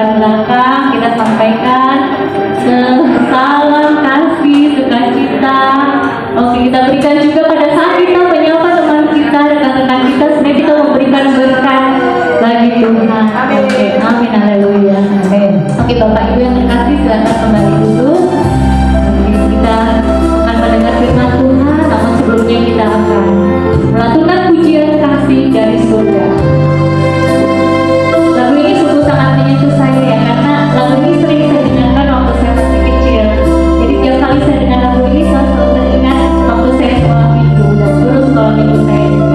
depan belakang kita sampaikan salam kasih, sukacita. Oke, kita berikan juga pada saat kita menyapa teman kita, rekan-rekan kita, sebenarnya kita memberikan berkat bagi Tuhan. Oke, amin, haleluya, amin. Oke, Bapak Ibu yang terkasih, silakan kembali duduk. Oke, kita akan mendengar firman Tuhan, namun sebelumnya kita akan melakukan pujian kasih dari surga. Lagu ini sungguh sangat menyentuh saya ya, karena lagu ini sering saya dengarkan waktu saya masih kecil. Jadi tiap kali saya dengar lagu ini saya selalu teringat waktu saya sekolah minggu dan dulu sekolah minggu saya juga.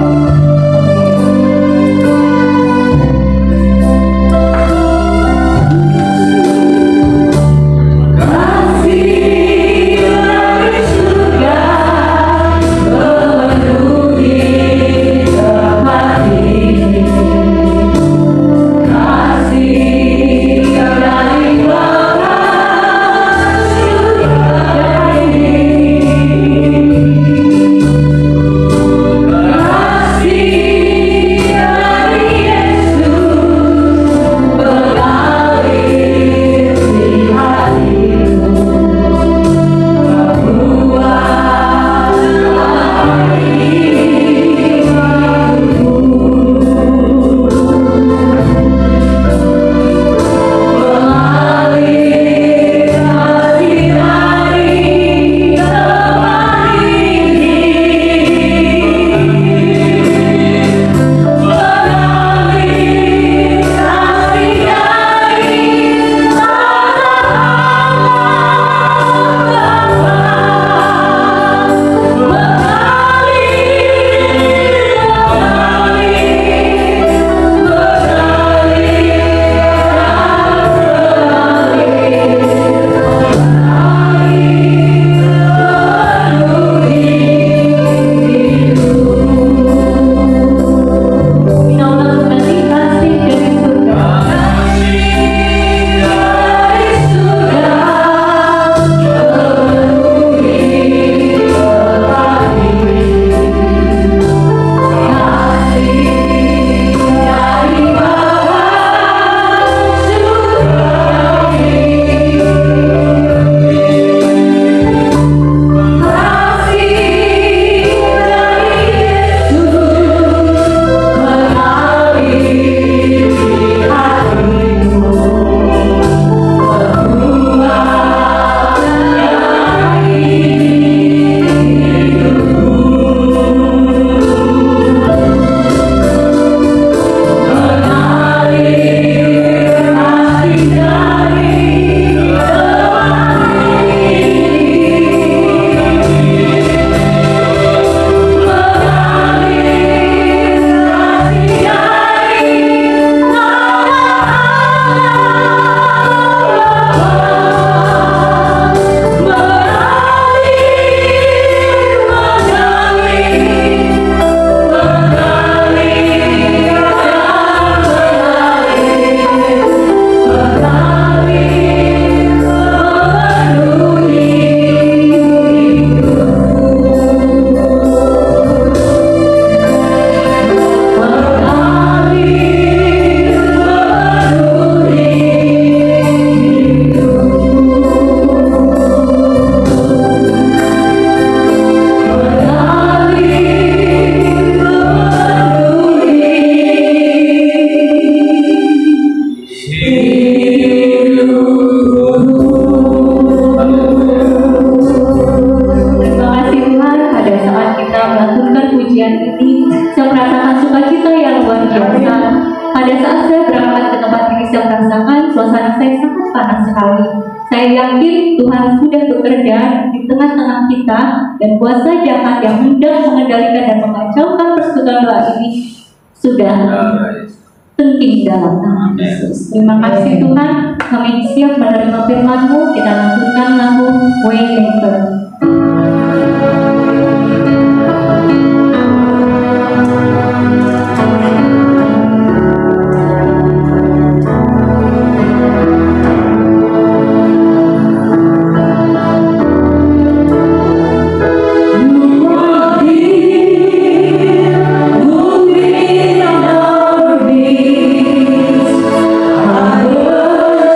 Saya yakin Tuhan sudah bekerja di tengah-tengah kita dan kuasa jahat yang hendak mengendalikan dan mengacaukan persekutuan doa ini sudah penting dalam nama Yesus. Terima kasih Tuhan, kami siap menerima firman-Mu. Kita lanjutkan lagu Waymaker. Hallelujah.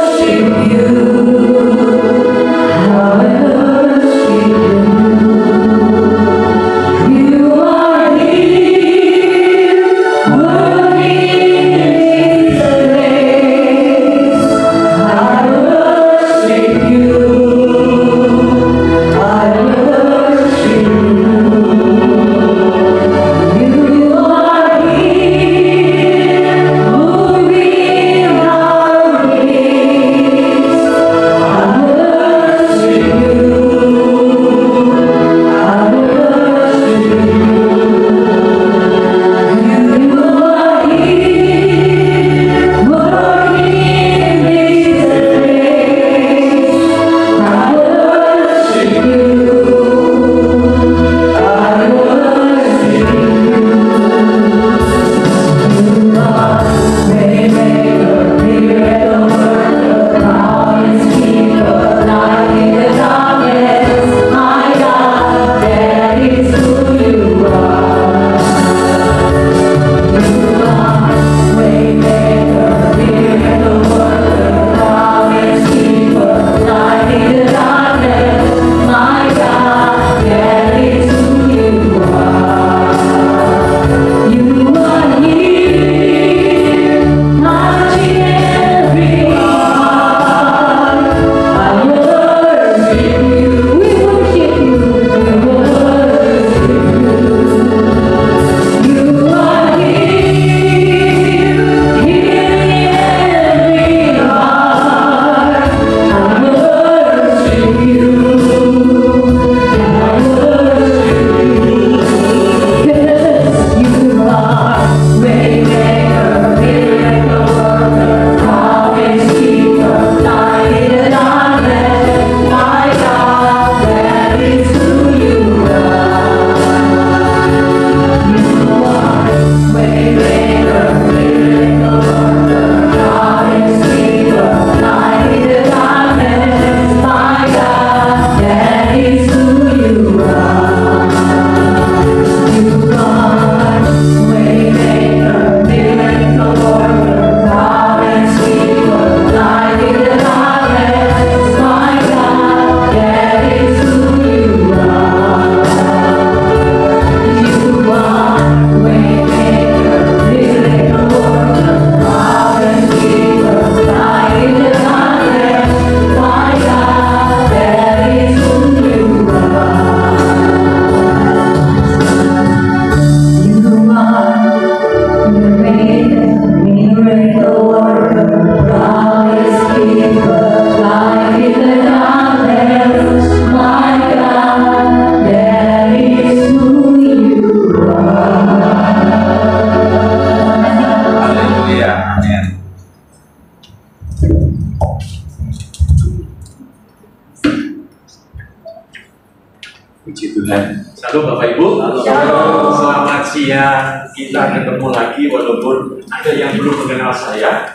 Puji Tuhan. Shalom Bapak Ibu. Shalom. Selamat siang. Kita ketemu lagi walaupun ada yang belum mengenal saya.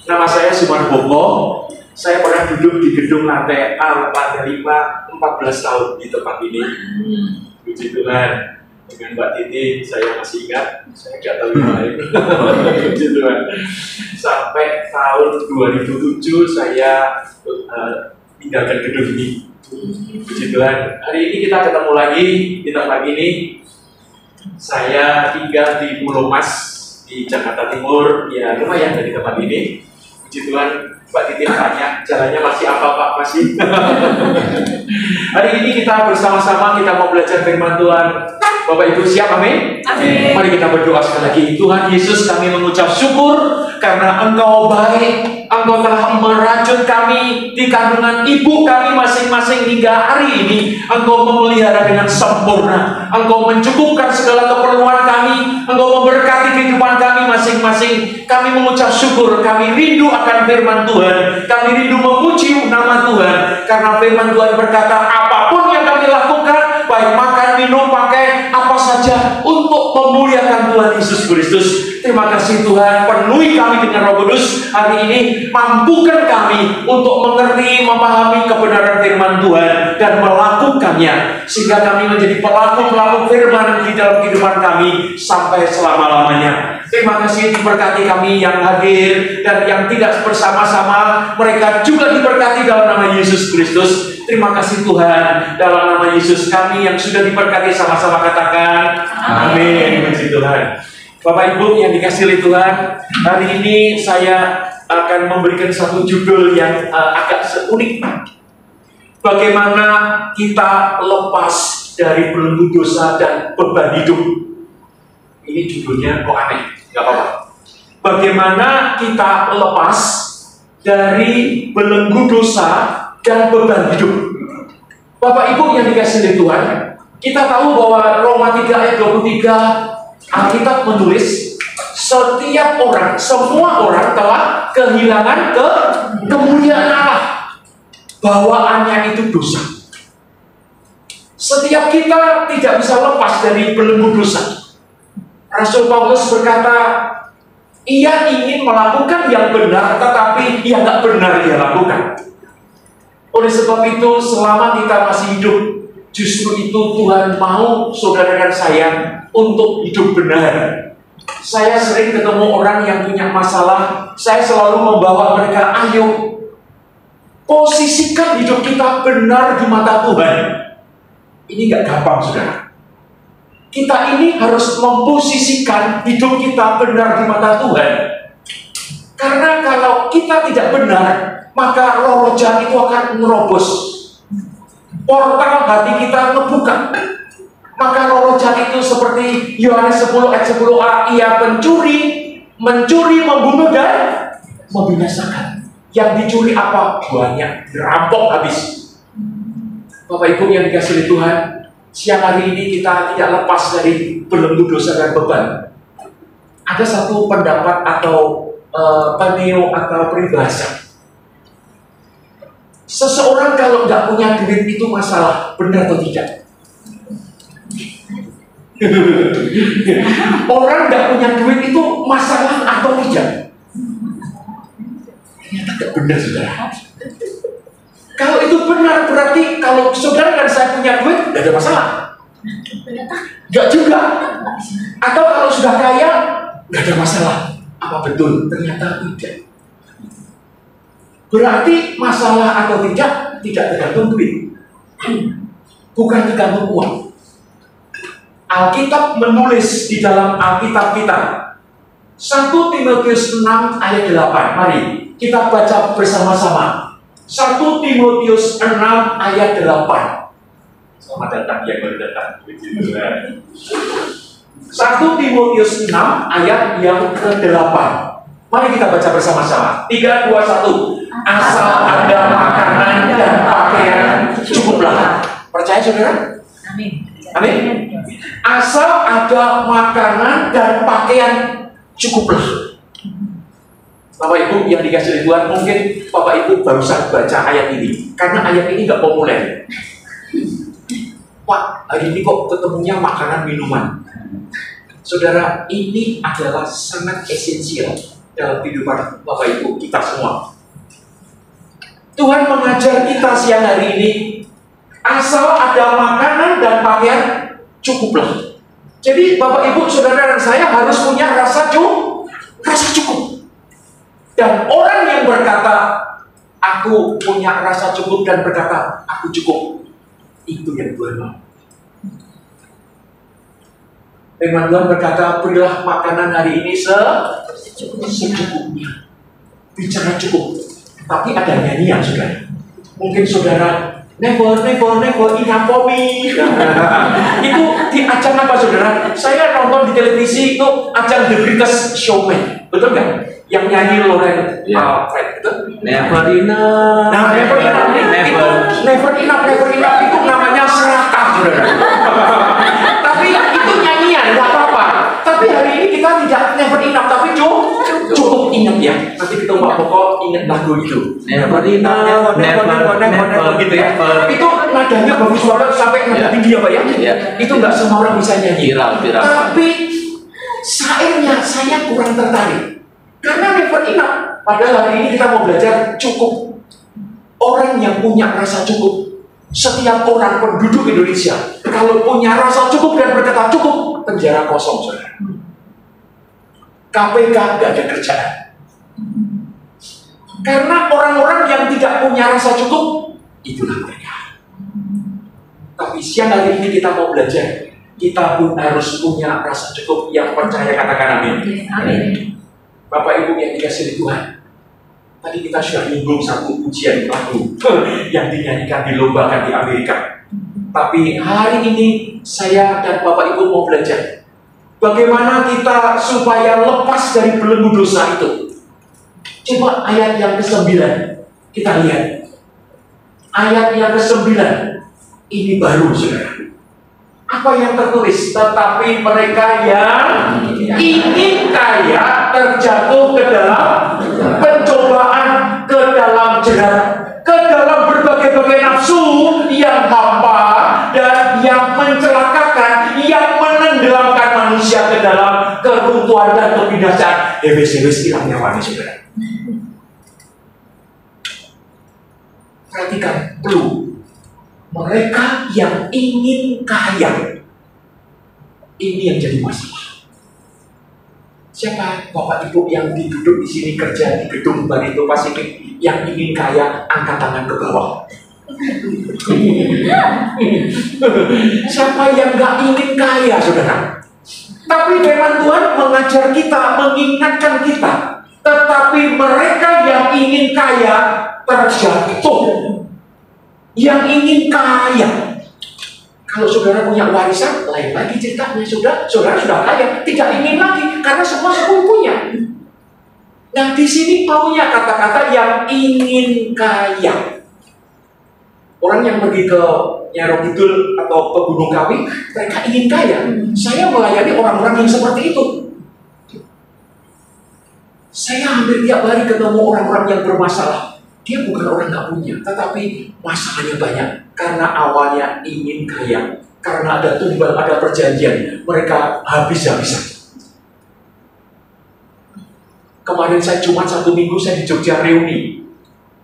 Nama saya Suman Boko. Saya pernah duduk di gedung lantai A, lantai 5, 14 tahun di tempat ini. Puji Tuhan. Dengan Mbak Titi, saya masih ingat. Saya nggak tahu yang lain. Puji Tuhan. Sampai tahun 2007 saya tinggalkan gedung ini. Puji Tuhan. Hari ini kita ketemu lagi di tempat ini. Saya tinggal di Pulau Mas di Jakarta Timur. Ya lumayan dari tempat ini. Puji Tuhan. Mbak Titi tanya, jalannya masih apa Pak? Masih? Hari ini kita bersama-sama kita mau belajar firman Tuhan. Bapak Ibu siap? Amin? Amin. Mari kita berdoa sekali lagi. Tuhan Yesus, kami mengucap syukur karena Engkau baik. Engkau telah merajut kami di kandungan ibu kami masing-masing hingga hari ini. Engkau memelihara dengan sempurna. Engkau mencukupkan segala keperluan kami. Engkau memberkati kehidupan kami masing-masing. Kami mengucap syukur. Kami rindu akan firman Tuhan. Kami rindu memuji nama Tuhan. Karena firman Tuhan berkata, apapun yang kami lakukan, baik makan, minum, pakai, apa saja, untuk memuliakan Tuhan Yesus Kristus. Terima kasih Tuhan, penuhi kami dengan Roh Kudus hari ini, mampukan kami untuk mengerti, memahami kebenaran firman Tuhan dan melakukannya, sehingga kami menjadi pelaku-pelaku firman di dalam kehidupan kami sampai selama-lamanya. Terima kasih diberkati kami yang hadir dan yang tidak bersama-sama, mereka juga diberkati dalam nama Yesus Kristus. Terima kasih Tuhan, dalam nama Yesus kami yang sudah diberkati sama-sama katakan amin. Puji Tuhan. Bapak Ibu yang dikasihi oleh Tuhan, hari ini saya akan memberikan satu judul yang agak unik. Bagaimana kita lepas dari belenggu dosa dan beban hidup. Ini judulnya kok aneh, nggak apa-apa. Bagaimana kita lepas dari belenggu dosa dan beban hidup. Bapak Ibu yang dikasihi oleh Tuhan, kita tahu bahwa Roma 3 ayat 23 Alkitab menulis, setiap orang, semua orang telah kehilangan kemuliaan Allah. Bawaannya itu dosa. Setiap kita tidak bisa lepas dari belenggu dosa. Rasul Paulus berkata, ia ingin melakukan yang benar, tetapi yang nggak benar dia lakukan. Oleh sebab itu, selama kita masih hidup, justru itu Tuhan mau saudara dan saya untuk hidup benar. Saya sering ketemu orang yang punya masalah, saya selalu membawa mereka, ayo posisikan hidup kita benar di mata Tuhan. Ini gak gampang saudara. Kita ini harus memposisikan hidup kita benar di mata Tuhan. Karena kalau kita tidak benar, maka roh jahat itu akan merobos. Portal hati kita ngebuka. Maka roh jahat itu seperti Yohanes 10 ayat 10a, ia mencuri, membunuh dan membinasakan. Yang dicuri apa? Banyak, dirampok habis. Bapak Ibu yang dikasihi Tuhan, siang hari ini kita tidak lepas dari belenggu dosa dan beban. Ada satu pendapat atau paneo atau peribahasa. Seseorang kalau nggak punya duit itu masalah, benar atau tidak? Orang nggak punya duit itu masalah atau tidak? Ternyata nggak benar saudara. Kalau itu benar berarti kalau saudara dan saya punya duit nggak ada masalah. Nggak juga. Atau kalau sudah kaya nggak ada masalah. Apa betul? Ternyata tidak. Berarti masalah atau tidak tergantung duit, bukan tergantung uang. Alkitab menulis di dalam Alkitab kita 1 Timotius 6 ayat 8. Mari kita baca bersama-sama. 1 Timotius 6 ayat 8. Selamat datang yang baru datang. 1 Timotius 6 ayat yang ke-8. Mari kita baca bersama-sama. 3, 2, 1. Asal ada makanan dan pakaian cukuplah. Percaya saudara? Amin. Amin. Asal ada makanan dan pakaian cukuplah. Bapak Ibu yang dikasihi Tuhan, mungkin Bapak Ibu barusan baca ayat ini karena ayat ini nggak populer. Pak, hari ini kok ketemunya makanan minuman. Saudara, ini adalah sangat esensial dalam kehidupan Bapak Ibu kita semua. Tuhan mengajar kita siang hari ini, asal ada makanan dan pakaian, cukuplah. Jadi Bapak Ibu, Saudara dan saya harus punya rasa cukup. Dan orang yang berkata, aku punya rasa cukup dan berkata, aku cukup, itu yang Tuhan mau. Firman Tuhan berkata, berilah makanan hari ini secukupnya. Bicara cukup. Tapi ada nyanyian, Saudara. Mungkin Saudara, never enough for me. Itu di ajang apa, Saudara? Saya nonton di televisi itu ajang The Greatest Showman. Betul nggak? Yang nyanyi Loren Fred, betul? Never enough. Nah, never enough itu namanya serakah, Saudara. Tapi itu nyanyian, nggak apa-apa. Tapi hari ini kita tidak never enough, tapi cukup ingat ya. Nanti kita mau pokok ingat lagu itu. Never enough, never gitu ya. Itu nadanya bagus banget sampai nada tinggi ya Pak ya. Iya. Itu nggak semua orang bisa nyanyi. Viral. Tapi syairnya saya kurang tertarik. Karena never enough. Padahal hari ini kita mau belajar cukup. Orang yang punya rasa cukup. Setiap orang penduduk Indonesia kalau punya rasa cukup dan berkata cukup, penjara kosong, Saudara. KPK gak ada kerjaan. Karena orang-orang yang tidak punya rasa cukup, itulah mereka. Tapi siang hari ini kita mau belajar, kita pun harus punya rasa cukup. Yang percaya katakan amin. Amin. Bapak Ibu yang dikasihi Tuhan, tadi kita sudah nyinggung satu pujian lagu yang dinyanyikan dilombakan di Amerika. Tapi hari ini saya dan Bapak Ibu mau belajar bagaimana kita supaya lepas dari belenggu dosa itu. Coba ayat yang ke-9 kita lihat. Ayat yang ke-9 ini baru, Saudara. Apa yang tertulis? Tetapi mereka yang ingin kaya terjatuh ke dalam pencobaan, ke dalam jerat, ke dalam berbagai-bagai nafsu yang hampa dan yang mencelakakan, yang menenggelamkan manusia ke dalam keruntuhan dan kebinasaan. Hebes-hebes hilang nyawanya, Saudara. Perhatikan, belum. Mereka yang ingin kaya, ini yang jadi masalah. Siapa Bapak Ibu yang duduk di sini kerja di gedung Barito Pasifik yang ingin kaya, angkat tangan ke bawah. Siapa yang gak ingin kaya, Saudara? Tapi firman Tuhan mengajar kita, mengingatkan kita. Tetapi mereka yang ingin kaya terjatuh. Yang ingin kaya. Kalau saudara punya warisan, lain lagi ceritanya. Saudara sudah kaya, tidak ingin lagi karena semua punya. Nah, di sini perlunya kata-kata yang ingin kaya. Orang yang pergi ke Nyarong Kidul atau ke Gunung Kawi, mereka ingin kaya. Saya melayani orang-orang yang seperti itu. Saya hampir tiap hari ketemu orang-orang yang bermasalah. Dia bukan orang nggak punya, tetapi masalahnya banyak. Karena awalnya ingin kaya, karena ada tumbal, ada perjanjian, mereka habis-habisan. Kemarin saya cuma 1 minggu saya di Jogja reuni,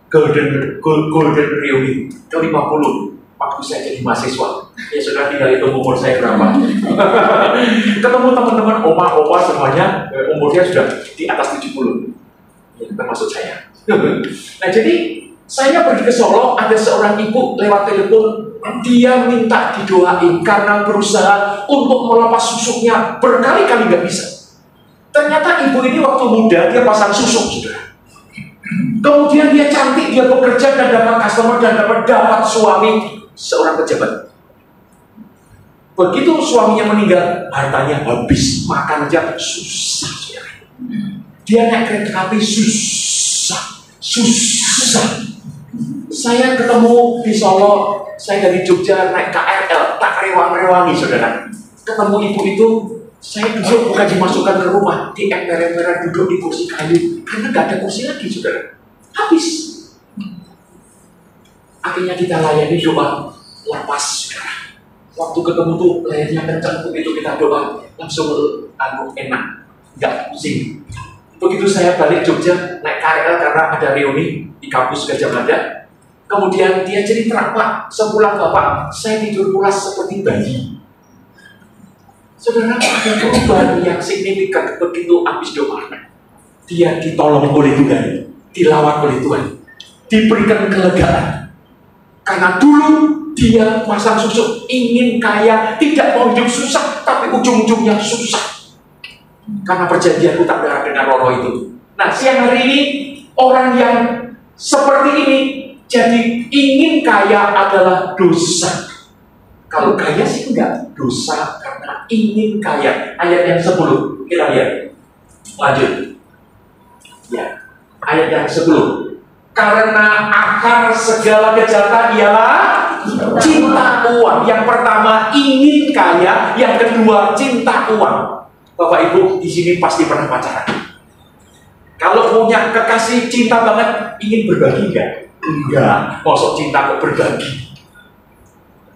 Golden reuni ke-50 waktu saya jadi mahasiswa. Ya sudah tinggal hitung umur saya berapa. Ketemu teman-teman opa-opa semuanya umurnya sudah di atas 70. Ya, termasuk saya. Nah, jadi saya pergi ke Solo, ada seorang ibu lewat telepon, dia minta didoain karena berusaha untuk melepas susuknya berkali-kali nggak bisa. Ternyata ibu ini waktu muda dia pasang susuk, Saudara. Kemudian dia cantik, dia bekerja dan dapat customer dan dapat suami seorang pejabat. Begitu suaminya meninggal, hartanya habis, makan aja susah, Saudara. Dia naik kereta api susah. Saya ketemu di Solo, saya dari Jogja naik KRL, tak rewang-rewangi, Saudara. Ketemu ibu itu, saya duduk bukan dimasukkan ke rumah, di emper-emperan duduk di kursi kayu, karena gak ada kursi lagi, Saudara. Habis. Akhirnya kita layani doa lepas, Saudara. waktu ketemu tuh lehernya kencang, begitu kita doa langsung enak, nggak pusing. Begitu saya balik Jogja naik KRL karena ada reuni di kampus Gajah Mada, kemudian dia cerita, Pak, sepulang Bapak saya tidur pulas seperti bayi. Saudara, ada perubahan yang signifikan begitu habis doa. Dia ditolong oleh Tuhan, dilawat oleh Tuhan, diberikan kelegaan. Karena dulu dia masang susuk, ingin kaya, tidak mau hidup susah, tapi ujung-ujungnya susah. Karena perjanjian utang dengan Roro itu. Nah, siang hari ini orang yang seperti ini jadi ingin kaya adalah dosa. Kalau kaya sih enggak, dosa karena ingin kaya. Ayat yang 10, kita lihat. Lanjut. Ya, ayat yang 10. Karena akar segala kejahatan ialah cinta uang. Yang pertama ingin kaya, yang kedua cinta uang. Bapak Ibu di sini pasti pernah pacaran. Kalau punya kekasih cinta banget, ingin berbagi enggak? Enggak. Maksud cinta kok berbagi?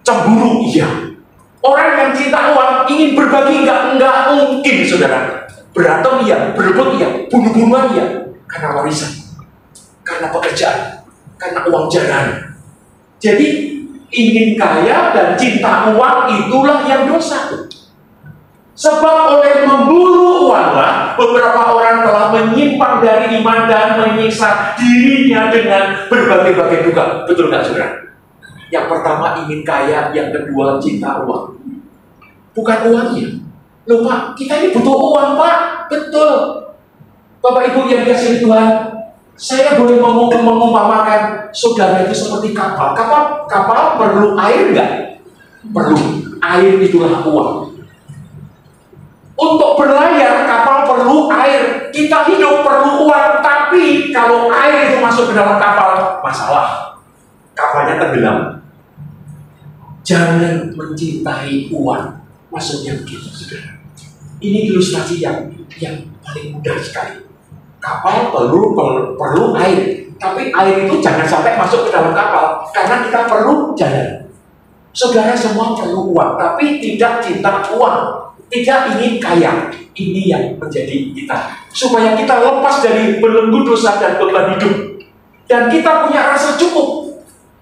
Cemburu, iya. Orang yang cinta uang ingin berbagi enggak mungkin, saudara. Berantem iya, berebut iya, bunuh-bunuhan iya. Karena warisan, karena pekerjaan, karena uang jalan. Jadi ingin kaya dan cinta uang itulah yang dosa. Sebab oleh memburu uanglah beberapa orang telah menyimpang dari iman dan menyiksa dirinya dengan berbagai-bagai duka. Betul nggak, saudara? Yang pertama ingin kaya, yang kedua cinta uang. Bukan uangnya. Loh Pak, kita ini butuh uang Pak. Betul. Bapak Ibu yang dikasihi Tuhan, saya boleh mengumpamakan saudara itu seperti kapal. Kapal perlu air nggak? Perlu. Air itulah uang. Untuk berlayar, kapal perlu air. Kita hidup perlu uang. Tapi kalau air itu masuk ke dalam kapal, masalah. Kapalnya tenggelam. Jangan mencintai uang. Maksudnya begitu, saudara. Ini ilustrasi yang paling mudah sekali. Kapal perlu air. Tapi air itu jangan sampai masuk ke dalam kapal. Karena kita perlu jalan. Saudara semua perlu uang. Tapi tidak cinta uang. Tidak ingin kaya. Ini yang menjadi kita. Supaya kita lepas dari belenggu dosa dan beban hidup. Dan kita punya rasa cukup.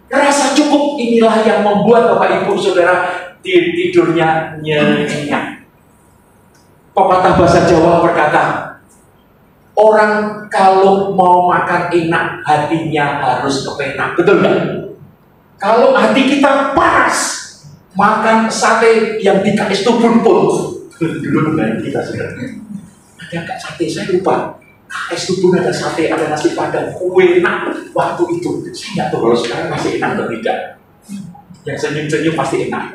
Rasa cukup inilah yang membuat Bapak Ibu Saudara tidurnya nyenyak. Pepatah bahasa Jawa berkata, orang kalau mau makan enak, hatinya harus kepenak. Betul nggak? Kalau hati kita panas, makan sate yang dikasih tubun pun. Dulu dengan kita saudara. Ada nggak sate? Saya lupa. Es tubun ada sate, ada nasi padang, kue enak. Waktu itu, saya nggak tahu kalau sekarang masih enak atau tidak. Yang senyum-senyum pasti enak.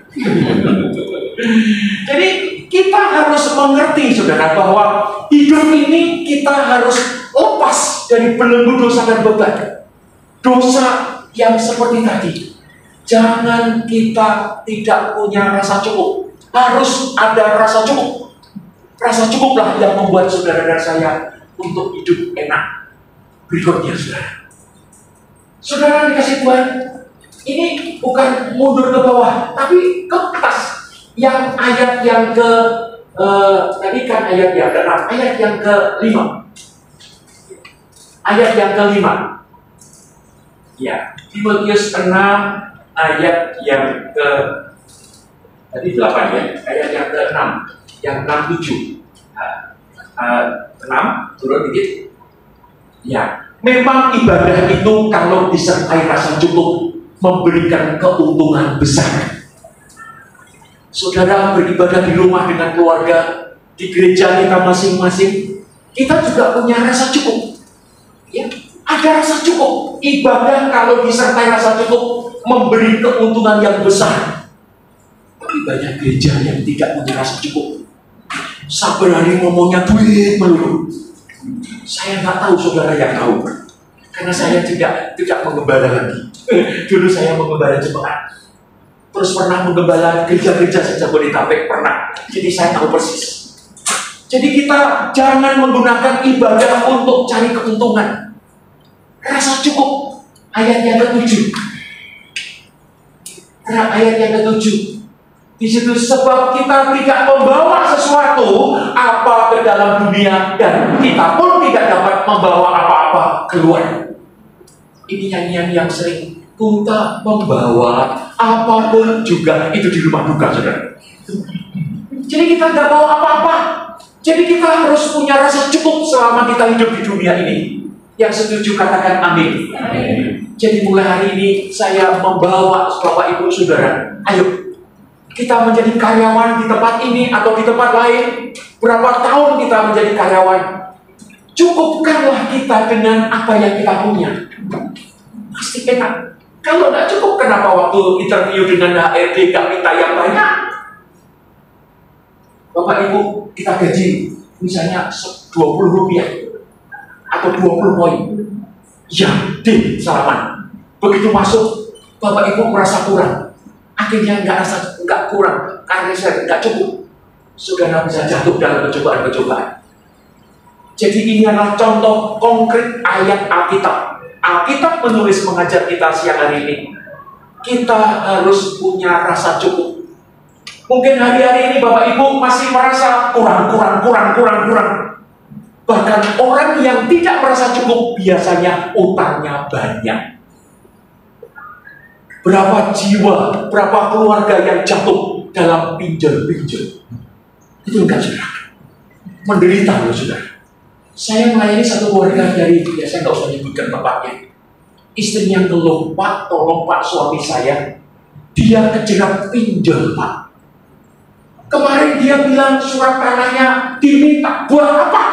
Jadi kita harus mengerti saudara bahwa hidup ini kita harus lepas dari belenggu dosa dan beban. Dosa yang seperti tadi. Jangan kita tidak punya rasa cukup. Harus ada rasa cukup. Rasa cukuplah yang membuat saudara dan saya untuk hidup enak. Berikutnya saudara. Saudara dikasih Tuhan, ini bukan mundur ke bawah, tapi ke atas. Yang ayat yang ke tadi kan ayat yang ke-6, ayat yang ke-5. Ayat yang ke-5. Ya, Timotius 6 ayat yang ke tadi 8 ya, ayat yang ke-6, yang 6-7. 6 turun dikit. Ya, memang ibadah itu kalau disertai rasa cukup memberikan keuntungan besar. Saudara beribadah di rumah dengan keluarga, di gereja kita masing-masing, kita juga punya rasa cukup. Ya, ada rasa cukup. Ibadah kalau disertai rasa cukup memberi keuntungan yang besar. Tapi banyak gereja yang tidak punya rasa cukup. Sabar hari ngomongnya duit melulu. Saya nggak tahu saudara yang tahu, karena saya tidak menggembala lagi. Dulu saya menggembala jemaat, terus pernah menggembala gereja-gereja se-Jabodetabek pernah. Jadi saya tahu persis. Jadi kita jangan menggunakan ibadah untuk cari keuntungan. Rasa cukup. Ayat yang ke-7. Ayat yang ke-7. Di situ sebab kita tidak membawa sesuatu apa ke dalam dunia dan kita pun tidak dapat membawa apa-apa keluar. Ini nyanyian yang sering kita membawa apapun juga itu di rumah duka, saudara. Jadi kita tidak bawa apa-apa. Jadi kita harus punya rasa cukup selama kita hidup di dunia ini. Yang setuju katakan amin. Jadi mulai hari ini saya membawa Bapak Ibu Saudara, ayo kita menjadi karyawan di tempat ini atau di tempat lain. Berapa tahun kita menjadi karyawan? Cukupkanlah kita dengan apa yang kita punya. Pasti enak. Kalau tidak cukup, kenapa waktu interview dengan HRD gak minta yang banyak? Bapak Ibu, kita gaji misalnya 20 rupiah atau 20 poin. Ya, deh, salaman. Begitu masuk, Bapak Ibu merasa kurang. Akhirnya nggak kurang, karena saya nggak cukup. Saudara bisa jatuh dalam percobaan-percobaan. Jadi ini adalah contoh konkret ayat Alkitab. Alkitab menulis mengajar kita siang hari ini. Kita harus punya rasa cukup. Mungkin hari-hari ini Bapak Ibu masih merasa kurang. Bahkan orang yang tidak merasa cukup biasanya utangnya banyak. Berapa jiwa, berapa keluarga yang jatuh dalam pinjol-pinjol. Itu enggak, saudara. Menderita loh, saudara. Saya melayani satu keluarga dari, ya saya nggak usah nyebutkan bapaknya. Istrinya ngeluh, Pak, tolong Pak, suami saya, dia kejerat pinjol, Pak. Kemarin dia bilang surat tanahnya diminta, buat apa?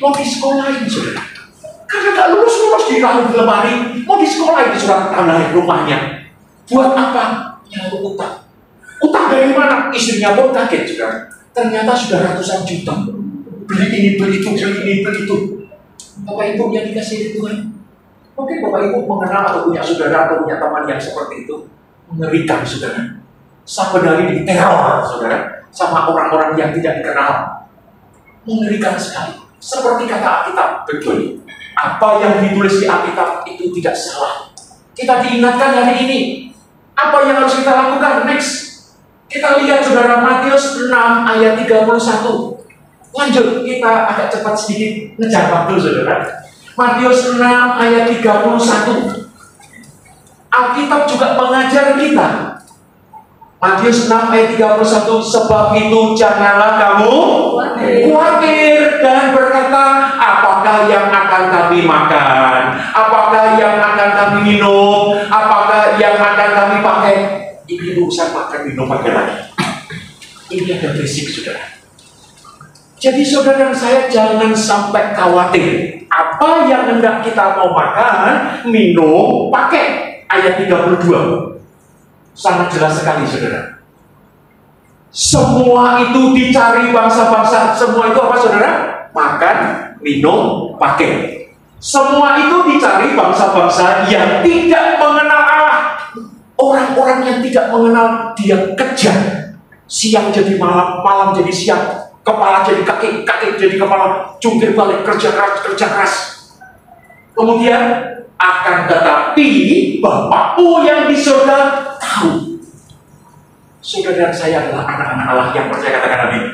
Mau di sekolahin, saudara. Karena gak lulus ditaruh di lemari, mau di sekolah di surat tanah rumahnya. Buat apa? Nyaru utang. Utang dari mana? Istrinya pun kaget juga. Ternyata sudah ratusan juta. Beli ini, beli itu. Bapak Ibu yang dikasih Tuhan. Mungkin Bapak Ibu mengenal atau punya saudara atau punya teman yang seperti itu. Mengerikan, saudara. Sampai dari diteror, saudara. Sama orang-orang yang tidak dikenal. Mengerikan sekali. Seperti kata Alkitab, betul. Apa yang ditulis di Alkitab itu tidak salah. Kita diingatkan hari ini. Apa yang harus kita lakukan? Next. Kita lihat saudara Matius 6 ayat 31. Lanjut, kita agak cepat sedikit ngejar waktu saudara. Matius 6 ayat 31. Alkitab juga mengajar kita. Matius 6 ayat 31, sebab itu janganlah kamu khawatir dan berkata, apakah yang akan kami makan? Apakah yang akan kami minum? Apakah yang akan kami pakai? Ini urusan makan minum pakai lagi. Ini ada berisik, saudara. Jadi saudara saya jangan sampai khawatir. Apa yang hendak kita mau makan, minum, pakai. Ayat 32. Sangat jelas sekali, saudara. Semua itu dicari bangsa-bangsa. Semua itu apa, saudara? Makan, minum, pakai. Semua itu dicari bangsa-bangsa yang tidak mengenal Allah. Orang-orang yang tidak mengenal Dia kejar. Siang jadi malam, malam jadi siang. Kepala jadi kaki, kaki jadi kepala. Jungkir balik, kerja keras. Kemudian akan tetapi Bapakmu yang di surga tahu. Saudara saya adalah anak-anak Allah yang percaya, katakan amin.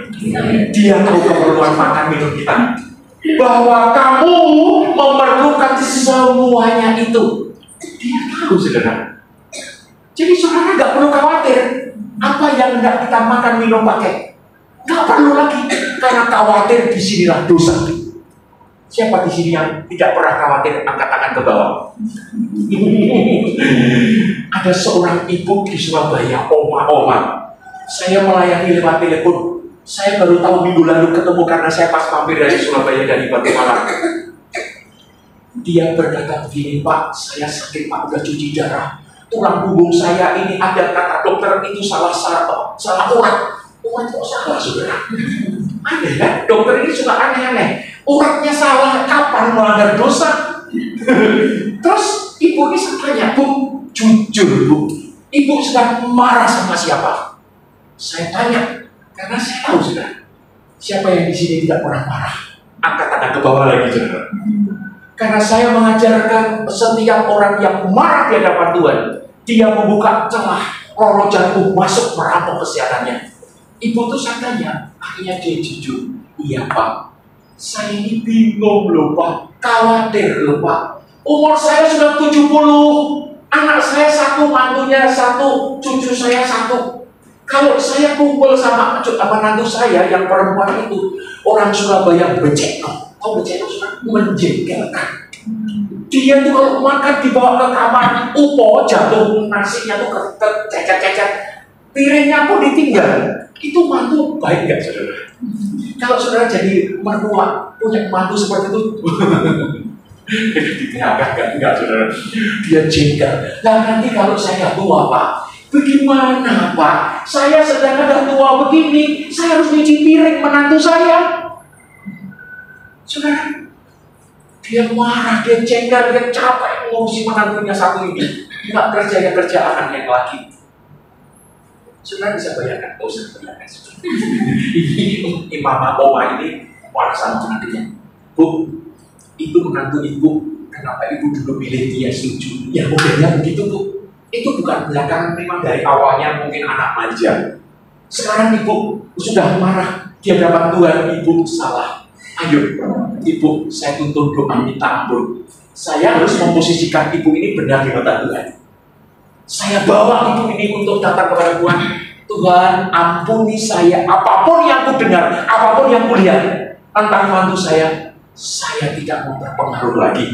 Dia tahu keperluan makan minum kita. Bahwa kamu memerlukan semuanya itu. Dia tahu, saudara. Jadi saudara nggak perlu khawatir apa yang hendak kita makan minum pakai. Nggak perlu lagi, karena khawatir disinilah dosa. Siapa di sini yang tidak pernah khawatir? Angkat tangan ke bawah. Ada seorang ibu di Surabaya, oma. Saya melayani lewat telepon. Saya baru tahu minggu lalu ketemu karena saya pas mampir dari Surabaya dari Batu Malang. Dia berkata begini, Pak, saya sakit, Pak, udah cuci darah. Tulang punggung saya ini ada, kata dokter itu salah urat. Urat kok salah, saudara? Aneh kan? Dokter ini suka aneh-aneh. Uratnya salah, kapan melanggar dosa? Terus ibu ini saya tanya, Bu, jujur Bu, ibu sedang marah sama siapa? Saya tanya, karena saya tahu sudah siapa yang di sini tidak pernah marah. Angkat tangan ke bawah lagi, saudara. Karena saya mengajarkan setiap orang yang marah di hadapan Tuhan, dia membuka celah Roh jahat masuk merampok kesehatannya. Ibu tuh saya tanya, akhirnya dia jujur, iya Pak, saya ini bingung loh Pak, khawatir loh Pak. Umur saya sudah 70, anak saya satu, mantunya satu, cucu saya satu. Kalau saya kumpul sama mantu saya yang perempuan itu, orang Surabaya becekno, becekno menjengkelkan. Dia tuh kalau makan dibawa ke kamar, jatuh nasinya tuh cacat-cacat, piringnya pun ditinggal. Itu mantu baik nggak saudara? Kalau saudara jadi mertua punya mantu seperti itu, enggak saudara. Dia jengkel. Nah nanti kalau saya tua Pak, bagaimana Pak? Saya sedang ada tua begini, saya harus nyuci piring menantu saya. Saudara, dia marah, dia jengkel, dia capek ngurusi menantunya satu ini. Nggak kerja anaknya lagi. Saudara bisa bayangkan, ini mama oma ini marah sama menantunya. Bu, itu menantu ibu, kenapa ibu dulu pilih dia setuju? Ya modelnya begitu Bu. Itu bukan belakangan, memang dari awalnya mungkin anak manja. Sekarang ibu sudah marah, dia dapat Tuhan, ibu salah. Ayo, ibu, saya tuntun doa minta ampun. Saya harus memposisikan ibu ini benar di mata Tuhan. Saya bawa ibu ini untuk datang kepada Tuhan. Tuhan, ampuni saya. Apapun yang ku dengar, apapun yang ku lihat tentang mantu saya tidak mau terpengaruh lagi.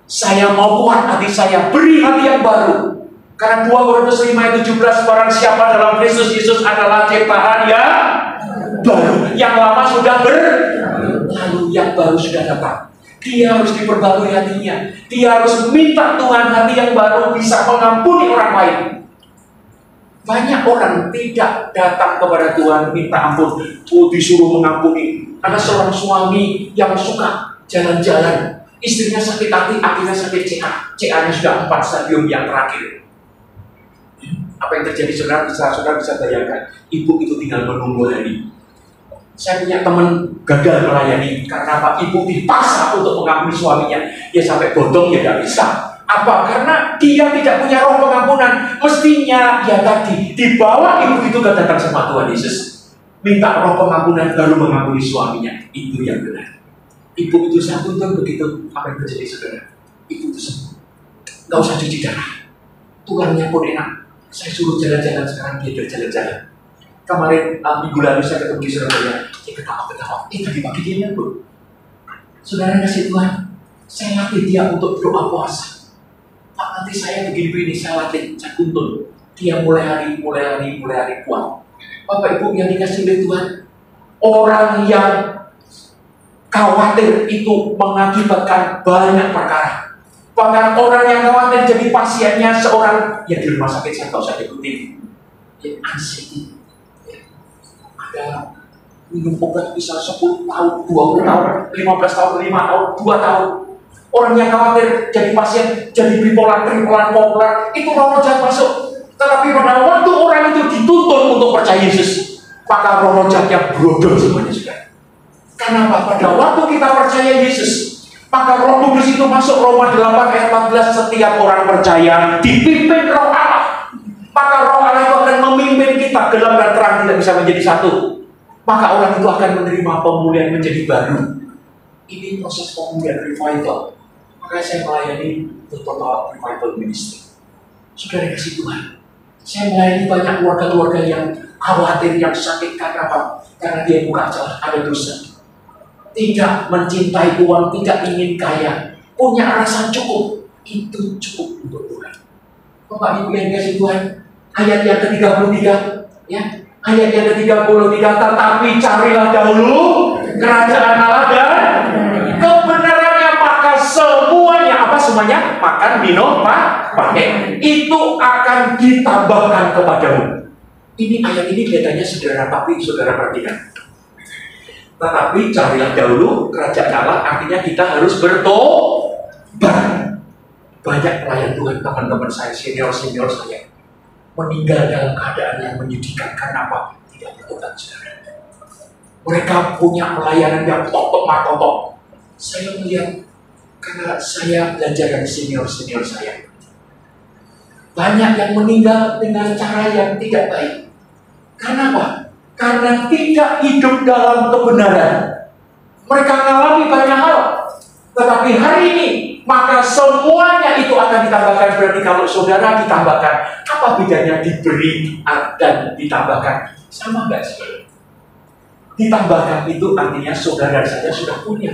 Saya mau kuat hati saya, beri hati yang baru. Karena 2 Korintus 5:17, barang siapa dalam Kristus Yesus adalah ciptaan yang baru. Yang lama sudah berlalu, yang baru sudah datang. Dia harus diperbarui hatinya. Dia harus minta Tuhan hati yang baru, bisa mengampuni orang lain. Banyak orang tidak datang kepada Tuhan minta ampun, disuruh mengampuni. Ada seorang suami yang suka jalan-jalan, istrinya sakit hati, akhirnya sakit CA. CA-nya sudah 4 stadium yang terakhir. Apa yang terjadi saudara bisa bayangkan. Ibu itu tinggal menunggu hari. Saya punya teman gagal melayani karena apa? Ibu dipaksa untuk mengampuni suaminya. Ya sampai bodong ya tidak bisa. Apa? Karena dia tidak punya roh pengampunan. Mestinya ya tadi dibawa ibu itu datang sama Tuhan Yesus, minta roh pengampunan baru mengampuni suaminya. Itu yang benar. Ibu itu saya tuntun begitu. Apa yang terjadi saudara? Ibu itu sembuh. Gak usah cuci darah. Tulangnya pun enak. Saya suruh jalan-jalan, sekarang dia berjalan-jalan. Kemarin minggu lalu saya ketemu di Surabaya. Dia ketawa-ketawa. Tadi pagi dia nyambut. Saudara kasih Tuhan, saya latih dia untuk doa puasa. Pak, nanti saya begini-begini, saya latih, saya tuntun. Dia mulai hari kuat. Bapak Ibu yang dikasih oleh Tuhan, orang yang khawatir itu mengakibatkan banyak perkara. Bahkan orang yang khawatir jadi pasiennya seorang yang di rumah sakit, saya tahu saya ikutin, yang anxiety. Ada minum obat bisa 10 tahun, 20 tahun, 15 tahun, 5 tahun, 2 tahun. Orang yang khawatir jadi pasien, jadi bipolar, populer, itu roh jahat masuk. Tetapi pada waktu orang itu dituntun untuk percaya Yesus, maka roh jahat yang brodol semuanya sudah. Kenapa? Pada waktu kita percaya Yesus, maka Roh Kudus itu masuk. Roma 8 ayat 14, setiap orang percaya dipimpin Roh Allah. Maka Roh Allah itu akan memimpin kita, gelap dan terang tidak bisa menjadi satu. Maka orang itu akan menerima pemulihan menjadi baru. Ini proses pemulihan revival. Maka saya melayani Total Revival Ministry. Saudara kasih Tuhan, saya melayani banyak keluarga-keluarga yang khawatir, yang sakit karena apa? Karena dia bukan salah, ada dosa. Tidak mencintai uang, tidak ingin kaya, punya rasa cukup, itu cukup untuk Tuhan. Bapak Ibu yang kasih Tuhan, ayat yang ke-33, ya, ayat yang ke-33, tetapi carilah dahulu kerajaan Allah dan kebenarannya, maka semuanya, apa semuanya? Makan, minum, pakai, itu akan ditambahkan kepadamu. Ini ayat ini kelihatannya sederhana, tapi saudara perhatikan. Tetapi carilah dahulu kerajaan Allah, artinya kita harus bertobat. Banyak pelayan Tuhan, teman-teman saya, senior saya, meninggal dalam keadaan yang menyedihkan. Karena apa? Tidak bertobat, saudara. Mereka punya pelayanan yang totok. Saya melihat, karena saya belajar dari senior saya. Banyak yang meninggal dengan cara yang tidak baik. Karena apa? Karena tidak hidup dalam kebenaran. Mereka mengalami banyak hal. Tetapi hari ini, maka semuanya itu akan ditambahkan. Berarti kalau saudara ditambahkan, apa bedanya diberi dan ditambahkan? Sama nggak saudara? Ditambahkan itu artinya saudara saja sudah punya.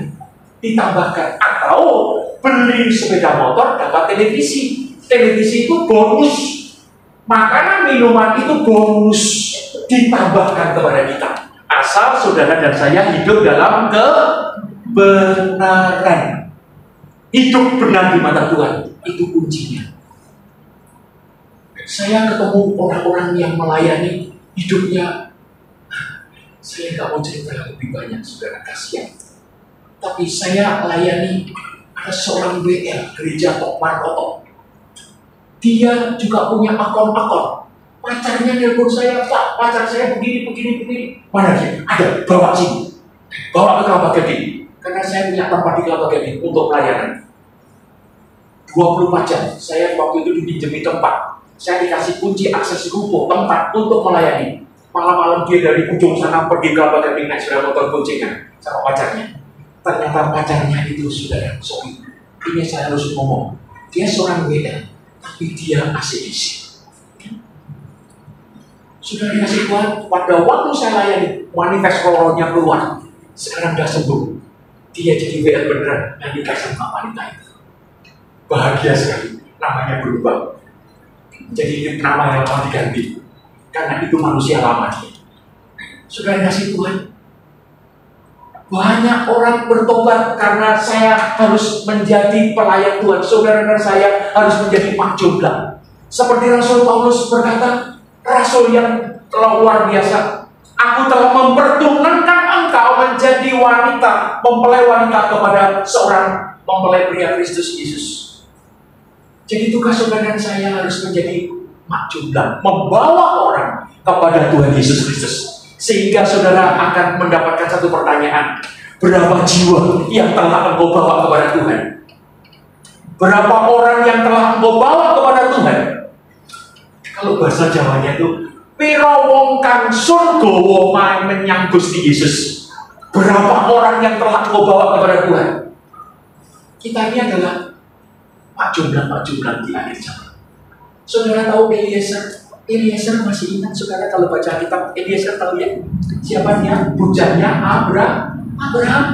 Ditambahkan atau beli sepeda motor dapat televisi. Televisi itu bonus. Makanan minuman itu bonus. Ditambahkan kepada kita. Asal saudara dan saya hidup dalam kebenaran. Hidup benar di mata Tuhan. Itu kuncinya. Saya ketemu orang-orang yang melayani hidupnya. Saya nggak mau cerita lebih banyak, saudara, kasihan. Tapi saya layani ada seorang WL, gereja Tokmar Otok. Dia juga punya akun-akun. Pacarnya nelpon saya, Pak, pacar saya begini. Mana dia? Ada, bawa sini. Bawa ke Kelapa Gading. Karena saya punya tempat di Kelapa Gading untuk pelayanan. 24 jam. Saya waktu itu dipinjami tempat. Saya dikasih kunci akses ruko tempat untuk melayani. Malam-malam dia dari ujung sana pergi ke Kelapa Gading naik sepeda motor boncengan sama pacarnya. Ternyata pacarnya itu saudara, sorry. Ini saya harus ngomong. Dia seorang WL. Tapi dia ACDC. Sudah dikasih Tuhan, pada waktu saya layani, manifest rohnya keluar. Sekarang sudah sembuh. Dia jadi WL beneran, dan dikasih sama wanita itu. Bahagia sekali, namanya berubah. Jadi nama yang lama diganti. Karena itu manusia lama dia. Sudah dikasih Tuhan. Banyak orang bertobat karena saya harus menjadi pelayan Tuhan. Saudara dan saya harus menjadi makjublah. Seperti Rasul Paulus berkata, Rasul yang telah luar biasa. Aku telah mempertunankan engkau menjadi wanita, mempelai wanita kepada seorang mempelai pria Kristus Yesus. Jadi tugas saudara dan saya harus menjadi makjublah, membawa orang kepada Tuhan Yesus Kristus. Sehingga saudara akan mendapatkan satu pertanyaan. Berapa jiwa yang telah engkau bawa kepada Tuhan? Berapa orang yang telah engkau bawa kepada Tuhan? Kalau bahasa Jawanya itu, piro wong kang surga wong menyang Gusti Yesus. Berapa orang yang telah engkau bawa kepada Tuhan? Kita ini adalah makjublah di akhir zaman. Saudara tahu Eliezer? Eliezer masih ingat saudara kalau baca kitab Eliezer, tahu ya? Siapa dia? Bujangnya Abraham.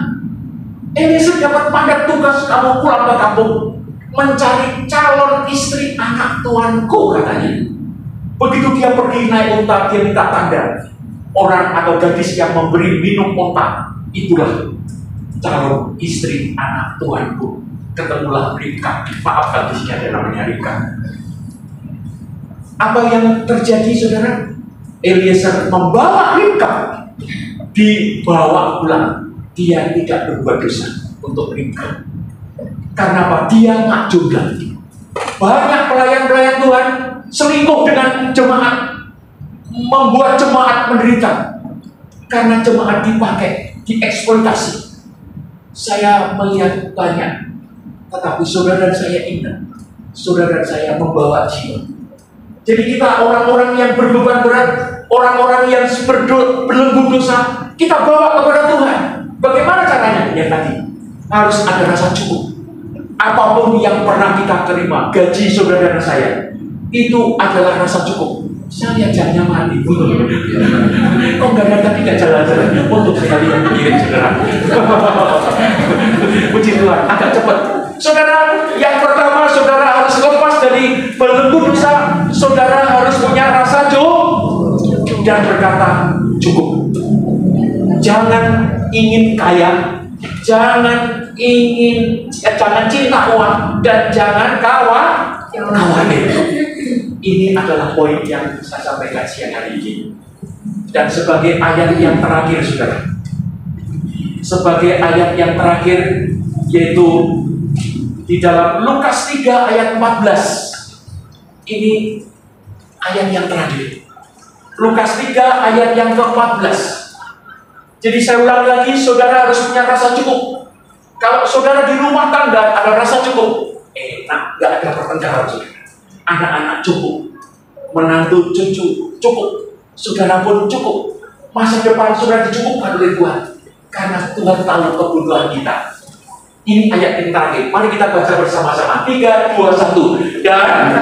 Eliezer dapat mandat tugas, kamu pulang ke kampung mencari calon istri anak tuanku, katanya. Begitu dia pergi naik unta, dia minta tanda. Orang atau gadis yang memberi minum unta, itulah calon istri anak tuanku. Ketemulah Ribka. Maaf, gadisnya namanya Ribka. Apa yang terjadi saudara? Eliezer membawa Ribka, dibawa pulang. Dia tidak berbuat dosa untuk Ribka. Karena apa? Dia makjublah. Banyak pelayan-pelayan Tuhan selingkuh dengan jemaat, membuat jemaat menderita karena jemaat dipakai, dieksploitasi. Saya melihat banyak, tetapi saudara dan saya ingat, saudara dan saya membawa jiwa. Jadi kita orang-orang yang berbeban berat, orang-orang yang berlembut dosa, kita bawa kepada Tuhan. Bagaimana caranya? Yang tadi harus ada rasa cukup. Apapun yang pernah kita terima, gaji saudara dan saya, itu adalah rasa cukup. Saya lihat jalannya mati. Kok nggak ada tadi nggak jalan-jalan untuk sekali yang mengirim saudara. Puji Tuhan, agak cepat. Saudara, yang pertama saudara harus lepas dari belenggu dosa. Saudara harus punya rasa cukup dan berkata cukup. Jangan ingin kaya, jangan cinta uang, dan jangan khawatir. Ini adalah poin yang saya sampaikan siang hari ini. Dan sebagai ayat yang terakhir, saudara, sebagai ayat yang terakhir, yaitu di dalam Lukas 3 ayat 14. Ini ayat yang terakhir. Lukas 3 ayat yang ke-14. Jadi saya ulang lagi, saudara harus punya rasa cukup. Kalau saudara di rumah tangga ada rasa cukup, enak, gak ada pertengkaran, saudara. anak-anak cukup, menantu cucu cukup, saudara pun cukup. Masa depan sudah dicukupkan oleh Tuhan, karena Tuhan tahu kebutuhan kita. Ini ayat yang terakhir. Mari kita baca bersama-sama. 3, 2, 1. Dan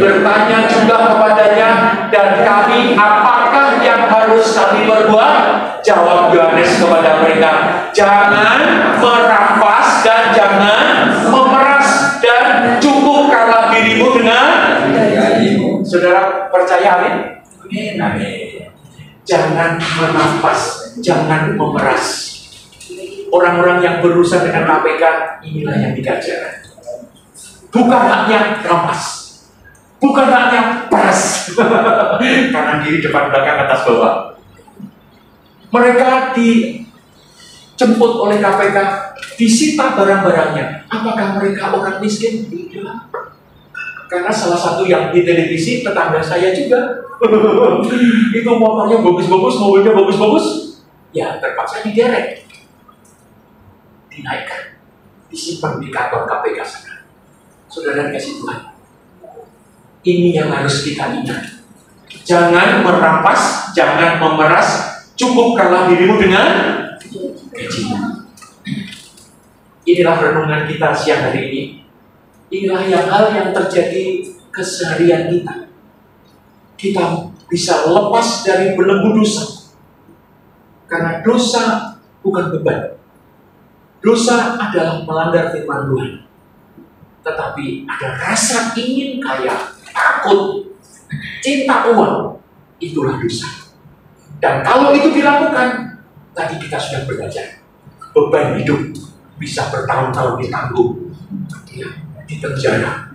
bertanya juga kepadanya, dan kami apakah yang harus kami berbuat? Jawab Yohanes kepada mereka, jangan merampas dan jangan memeras, dan cukupkanlah dirimu dengan. Saudara percaya amin? Amin. Jangan merampas, jangan memeras. Orang-orang yang berurusan dengan KPK, inilah yang dikejar. Bukan haknya rampas, bukan haknya peras. Kanan kiri, depan belakang, atas bawah. Mereka dijemput oleh KPK, disita barang-barangnya. Apakah mereka orang miskin? Tidak. Karena salah satu yang di televisi, tetangga saya juga. Itu motornya bagus-bagus, mobilnya bagus-bagus. Ya, terpaksa diderek, dinaikkan, disimpan di kantor KPK sana. Saudara kasih Tuhan, ini yang harus kita ingat. Jangan merampas, jangan memeras, cukupkanlah dirimu dengan gajimu. Inilah renungan kita siang hari ini. Inilah hal yang terjadi keseharian kita. Kita bisa lepas dari belenggu dosa, karena dosa bukan beban. Dosa adalah melanggar firman Tuhan. Tetapi ada rasa ingin kaya, takut, cinta uang, itulah dosa. Dan kalau itu dilakukan, tadi kita sudah belajar, beban hidup bisa bertahun-tahun ditanggung, ya, di penjara.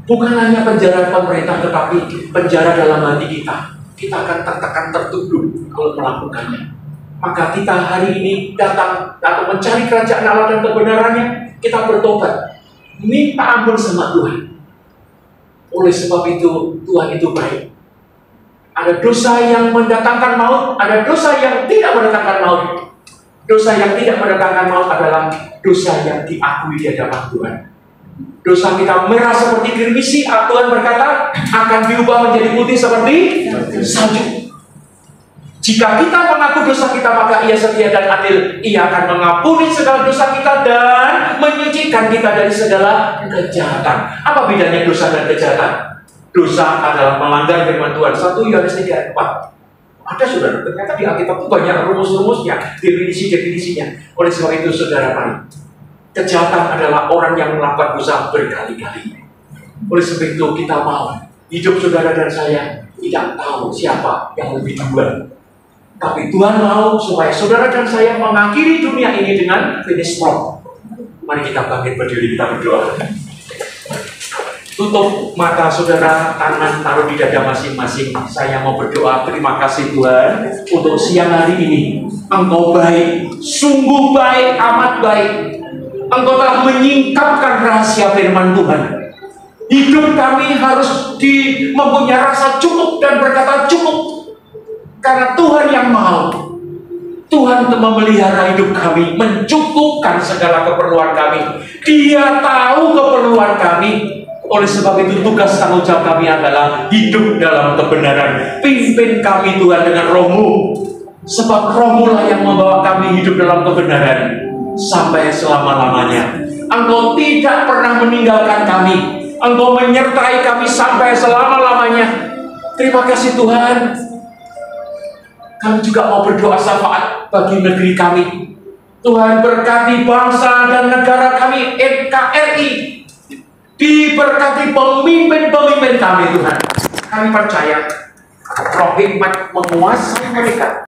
Bukan hanya penjara pemerintah, tetapi penjara dalam hati kita. Kita akan tertekan, tertuduh kalau melakukannya. Maka kita hari ini datang atau mencari kerajaan Allah dan kebenarannya, kita bertobat, minta ampun sama Tuhan. Oleh sebab itu, Tuhan itu baik. Ada dosa yang mendatangkan maut, ada dosa yang tidak mendatangkan maut. Dosa yang tidak mendatangkan maut adalah dosa yang diakui di hadapan Tuhan. Dosa kita merah seperti gerimis, Tuhan berkata akan diubah menjadi putih seperti salju. Jika kita mengaku dosa kita, maka Ia setia dan adil. Ia akan mengampuni segala dosa kita dan menyucikan kita dari segala kejahatan. Apa bedanya dosa dan kejahatan? Dosa adalah melanggar firman Tuhan. 1 Yohanes 3 ayat 4. Ada saudara, ternyata di Alkitab itu banyak rumus-rumusnya, definisi-definisinya. Oleh sebab itu saudara, mari. Kejahatan adalah orang yang melakukan dosa berkali-kali. Oleh sebab itu kita mau hidup saudara dan saya tidak tahu siapa yang lebih duluan. Tapi Tuhan mau supaya saudara dan saya mengakhiri dunia ini dengan finish strong. Mari kita bangkit berdiri, kita berdoa. Tutup mata saudara, tangan taruh di dada masing-masing. Saya mau berdoa, terima kasih Tuhan untuk siang hari ini. Engkau baik, sungguh baik, amat baik. Engkau telah menyingkapkan rahasia firman Tuhan. Hidup kami harus mempunyai rasa cukup dan berkata cukup. Karena Tuhan yang mau. Tuhan memelihara hidup kami, mencukupkan segala keperluan kami. Dia tahu keperluan kami. Oleh sebab itu tugas tanggung jawab kami adalah hidup dalam kebenaran. Pimpin kami Tuhan dengan Roh-Mu. Sebab Roh-Mu lah yang membawa kami hidup dalam kebenaran sampai selama-lamanya. Engkau tidak pernah meninggalkan kami. Engkau menyertai kami sampai selama-lamanya. Terima kasih Tuhan. Kami juga mau berdoa syafaat bagi negeri kami. Tuhan berkati bangsa dan negara kami, NKRI. Diberkati pemimpin-pemimpin kami Tuhan. Kami percaya Roh hikmat menguasai mereka.